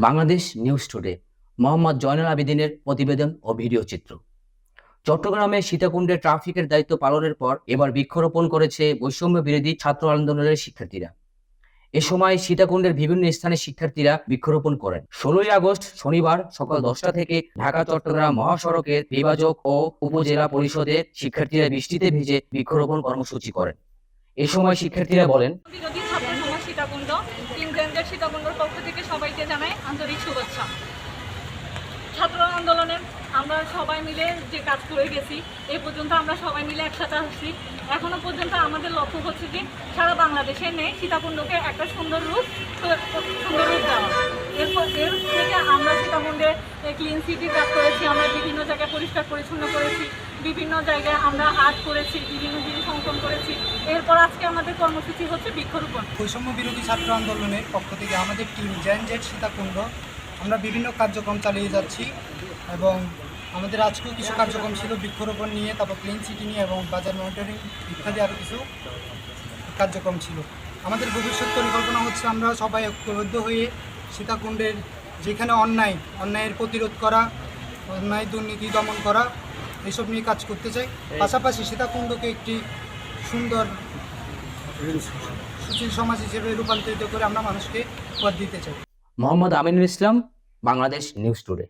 Bangladesh news today Mohammad Zainul আবেদিনের প্রতিবেদন ও video চিত্র। চট্টগ্রামে সীতাকুণ্ডে ট্রাফিকের দায়িত্ব পালনের পর এবার বৃক্ষরোপণ করেছে বৈষম্য বিরোধী ছাত্র আন্দোলনের শিক্ষার্থীরা। এ সময় সীতাকুণ্ডের বিভিন্ন স্থানে শিক্ষার্থীরা বৃক্ষরোপণ করেন। 16ই আগস্ট শনিবার সকাল 10টা থেকে ঢাকা চট্টগ্রাম মহাসড়কের বিভাজক ও উপজেলা পরিষদের শিক্ষার্থীরা বৃষ্টিতে ভিজে বৃক্ষরোপণ কর্মসূচি করেন। এ সময় শিক্ষার্থীরা বলেন, বিরোধী ছাত্র সমাজ সীতাকুণ্ড টিম রেঞ্জার সীতাকুণ্ডর পক্ষ থেকে সবাইকে জানাই আন্তরিক শুভেচ্ছা। ছাত্র আন্দোলনে আমরা সবাই মিলে যে কাজ করে গেছি, এই পর্যন্ত আমরা সবাই মিলে একসাথে আসছি। এখনো পর্যন্ত আমাদের লক্ষ্য হচ্ছে যে সারা বাংলাদেশে নেই সীতাকুণ্ডকে একটা সুন্দর রূপ দেওয়া। এর থেকে আমরা সীতাকুণ্ডে ক্লিন সিটি কাজ করেছি, আমরা বিভিন্ন জায়গায় পরিষ্কার পরিচ্ছন্ন করেছি, বিভিন্ন জায়গায় আমরা আর্ট করেছি, বিভিন্ন জিনিস অঙ্কন করেছি। এরপর আজকে আমাদের কর্মসূচি হচ্ছে বৃক্ষরোপণ। বৈষম্য বিরোধী ছাত্র আন্দোলনের পক্ষ থেকে আমাদের টিম জেনজেড সীতাকুণ্ড আমরা বিভিন্ন কার্যক্রম চালিয়ে যাচ্ছি এবং আমাদের আজকেও কিছু কার্যক্রম ছিল বৃক্ষরোপণ নিয়ে, তারপর ক্লিন সিটি নিয়ে এবং বাজার মনিটরিং ইত্যাদি আরও কিছু কার্যক্রম ছিল। আমাদের ভবিষ্যৎ পরিকল্পনা হচ্ছে আমরা সবাই ঐক্যবদ্ধ হয়ে সীতাকুণ্ডের যেখানে অন্যায়ের প্রতিরোধ করা, অন্যায় দুর্নীতি দমন করা, এসব নিয়ে কাজ করতে চাই। পাশাপাশি সীতাকুণ্ডকে একটি সুন্দর সুশীল সমাজ হিসেবে রূপান্তরিত করে আমরা মানুষকে পথ দিতে চাই। Mohammad Aminul Islam, Bangladesh news today.